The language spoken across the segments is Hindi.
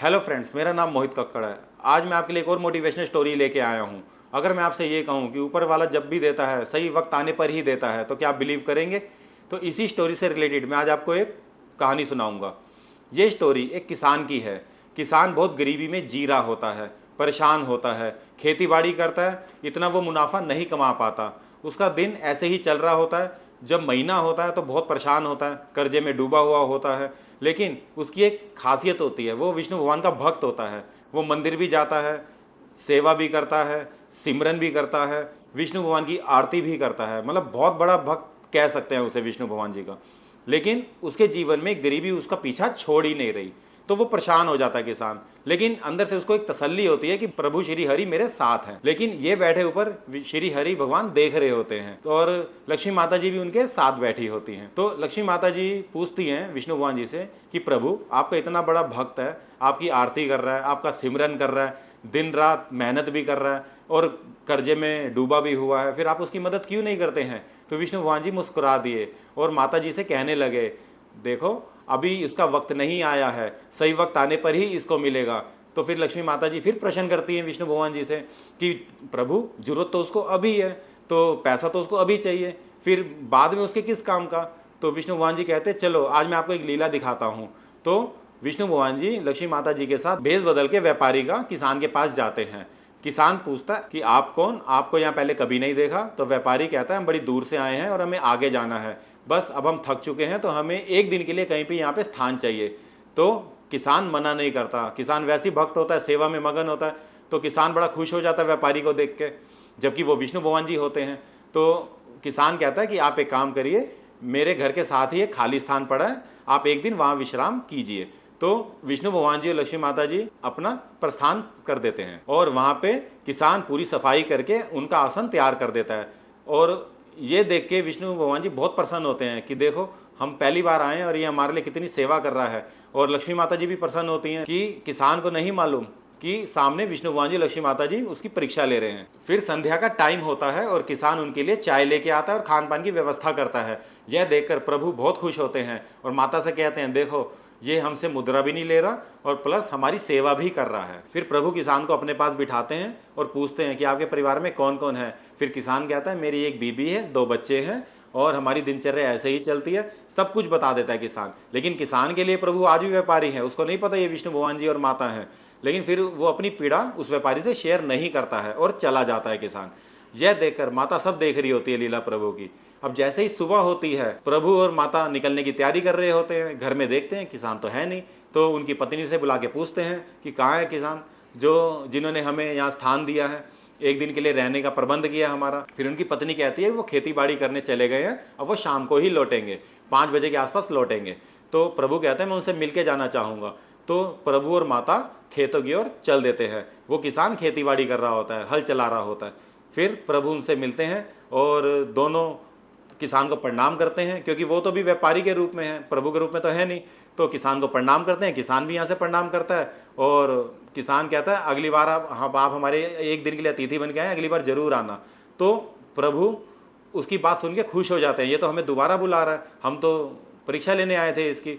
हेलो फ्रेंड्स, मेरा नाम मोहित कक्कड़ है। आज मैं आपके लिए एक और मोटिवेशनल स्टोरी लेके आया हूँ। अगर मैं आपसे ये कहूँ कि ऊपर वाला जब भी देता है सही वक्त आने पर ही देता है, तो क्या आप बिलीव करेंगे? तो इसी स्टोरी से रिलेटेड मैं आज आपको एक कहानी सुनाऊंगा। ये स्टोरी एक किसान की है। किसान बहुत गरीबी में जी रहा होता है, परेशान होता है, खेती बाड़ी करता है, इतना वो मुनाफा नहीं कमा पाता। उसका दिन ऐसे ही चल रहा होता है। जब महीना होता है तो बहुत परेशान होता है, कर्जे में डूबा हुआ होता है। लेकिन उसकी एक खासियत होती है, वो विष्णु भगवान का भक्त होता है। वो मंदिर भी जाता है, सेवा भी करता है, सिमरन भी करता है, विष्णु भगवान की आरती भी करता है। मतलब बहुत बड़ा भक्त कह सकते हैं उसे विष्णु भगवान जी का। लेकिन उसके जीवन में गरीबी उसका पीछा छोड़ ही नहीं रही। तो वो परेशान हो जाता है किसान। लेकिन अंदर से उसको एक तसल्ली होती है कि प्रभु श्री हरि मेरे साथ हैं। लेकिन ये बैठे ऊपर श्री हरि भगवान देख रहे होते हैं, तो और लक्ष्मी माता जी भी उनके साथ बैठी होती हैं। तो लक्ष्मी माता जी पूछती हैं विष्णु भगवान जी से कि प्रभु, आपका इतना बड़ा भक्त है, आपकी आरती कर रहा है, आपका सिमरन कर रहा है, दिन रात मेहनत भी कर रहा है और कर्जे में डूबा भी हुआ है, फिर आप उसकी मदद क्यों नहीं करते हैं? तो विष्णु भगवान जी मुस्कुरा दिए और माता जी से कहने लगे, देखो अभी इसका वक्त नहीं आया है, सही वक्त आने पर ही इसको मिलेगा। तो फिर लक्ष्मी माता जी फिर प्रश्न करती हैं विष्णु भगवान जी से कि प्रभु, जरूरत तो उसको अभी है, तो पैसा तो उसको अभी चाहिए, फिर बाद में उसके किस काम का? तो विष्णु भगवान जी कहते चलो आज मैं आपको एक लीला दिखाता हूँ। तो विष्णु भगवान जी लक्ष्मी माता जी के साथ भेष बदल के व्यापारी का किसान के पास जाते हैं। किसान पूछता है कि आप कौन, आपको यहाँ पहले कभी नहीं देखा। तो व्यापारी कहता है हम बड़ी दूर से आए हैं और हमें आगे जाना है, बस अब हम थक चुके हैं, तो हमें एक दिन के लिए कहीं पे यहाँ पे स्थान चाहिए। तो किसान मना नहीं करता, किसान वैसे ही भक्त होता है, सेवा में मगन होता है। तो किसान बड़ा खुश हो जाता है व्यापारी को देख के, जबकि वो विष्णु भगवान जी होते हैं। तो किसान कहता है कि आप एक काम करिए, मेरे घर के साथ ही एक खाली स्थान पड़ा है, आप एक दिन वहाँ विश्राम कीजिए। तो विष्णु भगवान जी और लक्ष्मी माता जी अपना प्रस्थान कर देते हैं और वहाँ पे किसान पूरी सफाई करके उनका आसन तैयार कर देता है। और ये देख के विष्णु भगवान जी बहुत प्रसन्न होते हैं कि देखो हम पहली बार आए हैं और ये हमारे लिए कितनी सेवा कर रहा है। और लक्ष्मी माता जी भी प्रसन्न होती हैं कि किसान को नहीं मालूम कि सामने विष्णु भगवान जी लक्ष्मी माता जी उसकी परीक्षा ले रहे हैं। फिर संध्या का टाइम होता है और किसान उनके लिए चाय लेके आता है और खान पान की व्यवस्था करता है। यह देखकर प्रभु बहुत खुश होते हैं और माता से कहते हैं देखो ये हमसे मुद्रा भी नहीं ले रहा और प्लस हमारी सेवा भी कर रहा है। फिर प्रभु किसान को अपने पास बिठाते हैं और पूछते हैं कि आपके परिवार में कौन कौन है। फिर किसान कहता है मेरी एक बीबी है, 2 बच्चे हैं और हमारी दिनचर्या ऐसे ही चलती है। सब कुछ बता देता है किसान। लेकिन किसान के लिए प्रभु आज भी व्यापारी है, उसको नहीं पता ये विष्णु भगवान जी और माता हैं। लेकिन फिर वो अपनी पीड़ा उस व्यापारी से शेयर नहीं करता है और चला जाता है किसान। यह देखकर माता सब देख रही होती है लीला प्रभु की। अब जैसे ही सुबह होती है, प्रभु और माता निकलने की तैयारी कर रहे होते हैं। घर में देखते हैं किसान तो है नहीं। तो उनकी पत्नी से बुला के पूछते हैं कि कहाँ है किसान, जो जिन्होंने हमें यहाँ स्थान दिया है, एक दिन के लिए रहने का प्रबंध किया हमारा। फिर उनकी पत्नी कहती है वो खेती बाड़ी करने चले गए हैं, अब वो शाम को ही लौटेंगे, 5 बजे के आसपास लौटेंगे। तो प्रभु कहते हैं मैं उनसे मिलके जाना चाहूँगा। तो प्रभु और माता खेतों की ओर चल देते हैं। वो किसान खेती बाड़ी कर रहा होता है, हल चला रहा होता है। फिर प्रभु उनसे मिलते हैं और दोनों किसान को प्रणाम करते हैं, क्योंकि वो तो भी व्यापारी के रूप में है, प्रभु के रूप में तो है नहीं। तो किसान को प्रणाम करते हैं, किसान भी यहाँ से प्रणाम करता है और किसान कहता है अगली बार आप हमारे एक दिन के लिए अतिथि बन के आए, अगली बार जरूर आना। तो प्रभु उसकी बात सुन के खुश हो जाते हैं, ये तो हमें दोबारा बुला रहा है, हम तो परीक्षा लेने आए थे इसकी।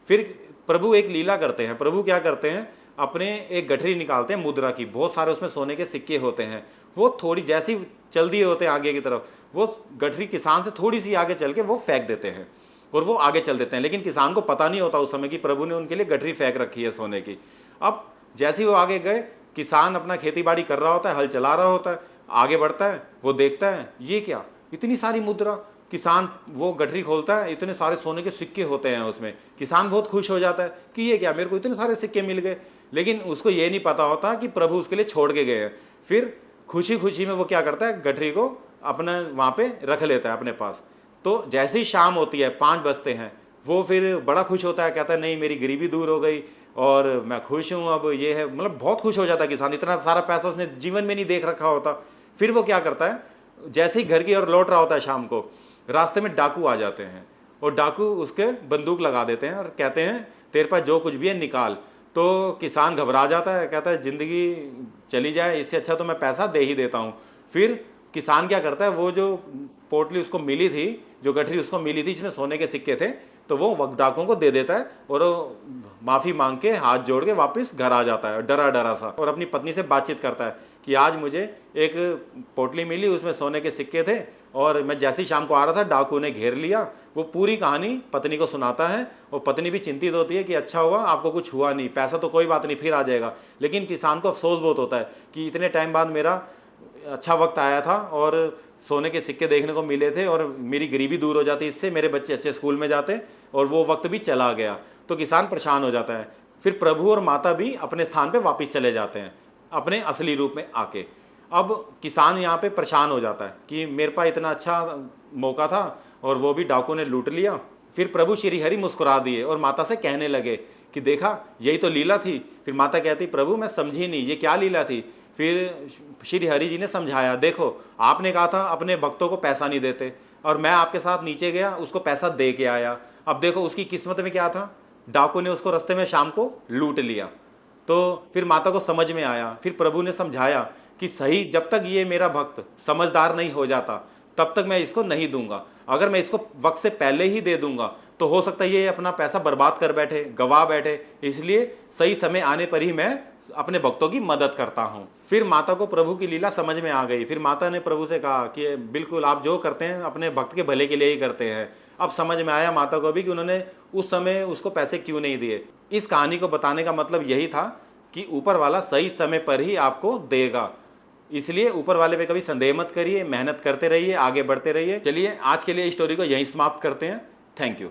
फिर प्रभु एक लीला करते हैं। प्रभु क्या करते हैं, अपने एक गठरी निकालते हैं मुद्रा की, बहुत सारे उसमें सोने के सिक्के होते हैं। वो थोड़ी जैसी चल दिए होते हैं आगे की तरफ, वो गठरी किसान से थोड़ी सी आगे चल के वो फेंक देते हैं और वो आगे चल देते हैं। लेकिन किसान को पता नहीं होता उस समय कि प्रभु ने उनके लिए गठरी फेंक रखी है सोने की। अब जैसे ही वो आगे गए, किसान अपना खेती बाड़ी कर रहा होता है, हल चला रहा होता है, आगे बढ़ता है, वो देखता है ये क्या, इतनी सारी मुद्रा। किसान वो गठरी खोलता है, इतने सारे सोने के सिक्के होते हैं उसमें। किसान बहुत खुश हो जाता है कि ये क्या, मेरे को इतने सारे सिक्के मिल गए। लेकिन उसको ये नहीं पता होता कि प्रभु उसके लिए छोड़ के गए हैं। फिर खुशी खुशी में वो क्या करता है, गठरी को अपना वहाँ पे रख लेता है अपने पास। तो जैसे ही शाम होती है, 5 बजते हैं, वो फिर बड़ा खुश होता है, कहता है नहीं मेरी गरीबी दूर हो गई और मैं खुश हूँ, अब ये है। मतलब बहुत खुश हो जाता है किसान, इतना सारा पैसा उसने जीवन में नहीं देख रखा होता। फिर वो क्या करता है, जैसे ही घर की ओर लौट रहा होता है शाम को, रास्ते में डाकू आ जाते हैं और डाकू उसके बंदूक लगा देते हैं और कहते हैं तेरे पास जो कुछ भी है निकाल। तो किसान घबरा जाता है, कहता है ज़िंदगी चली जाए, इससे अच्छा तो मैं पैसा दे ही देता हूँ। फिर किसान क्या करता है, वो जो पोटली उसको मिली थी, जो गठरी उसको मिली थी जिसमें सोने के सिक्के थे, तो वो डाकुओं को दे देता है और माफ़ी मांग के हाथ जोड़ के वापस घर आ जाता है डरा डरा सा, और अपनी पत्नी से बातचीत करता है कि आज मुझे एक पोटली मिली, उसमें सोने के सिक्के थे और मैं जैसी शाम को आ रहा था डाकू ने घेर लिया। वो पूरी कहानी पत्नी को सुनाता है और पत्नी भी चिंतित होती है कि अच्छा हुआ आपको कुछ हुआ नहीं, पैसा तो कोई बात नहीं फिर आ जाएगा। लेकिन किसान को अफसोस बहुत होता है कि इतने टाइम बाद मेरा अच्छा वक्त आया था और सोने के सिक्के देखने को मिले थे और मेरी गरीबी दूर हो जाती, इससे मेरे बच्चे अच्छे स्कूल में जाते, और वो वक्त भी चला गया। तो किसान परेशान हो जाता है। फिर प्रभु और माता भी अपने स्थान पे वापस चले जाते हैं अपने असली रूप में आके। अब किसान यहाँ पे परेशान हो जाता है कि मेरे पास इतना अच्छा मौका था और वो भी डाकू ने लूट लिया। फिर प्रभु श्री हरि मुस्कुरा दिए और माता से कहने लगे कि देखा यही तो लीला थी। फिर माता कहती प्रभु मैं समझी नहीं ये क्या लीला थी। फिर श्री हरि जी ने समझाया, देखो आपने कहा था अपने भक्तों को पैसा नहीं देते और मैं आपके साथ नीचे गया उसको पैसा दे के आया। अब देखो उसकी किस्मत में क्या था, डाकू ने उसको रास्ते में शाम को लूट लिया। तो फिर माता को समझ में आया। फिर प्रभु ने समझाया कि सही जब तक ये मेरा भक्त समझदार नहीं हो जाता तब तक मैं इसको नहीं दूंगा। अगर मैं इसको वक्त से पहले ही दे दूंगा तो हो सकता है ये अपना पैसा बर्बाद कर बैठे, गवा बैठे, इसलिए सही समय आने पर ही मैं अपने भक्तों की मदद करता हूँ। फिर माता को प्रभु की लीला समझ में आ गई। फिर माता ने प्रभु से कहा कि बिल्कुल आप जो करते हैं अपने भक्त के भले के लिए ही करते हैं। अब समझ में आया माता को भी कि उन्होंने उस समय उसको पैसे क्यों नहीं दिए। इस कहानी को बताने का मतलब यही था कि ऊपर वाला सही समय पर ही आपको देगा, इसलिए ऊपर वाले पे कभी संदेह मत करिए, मेहनत करते रहिए, आगे बढ़ते रहिए। चलिए आज के लिए इस स्टोरी को यहीं समाप्त करते हैं। Thank you.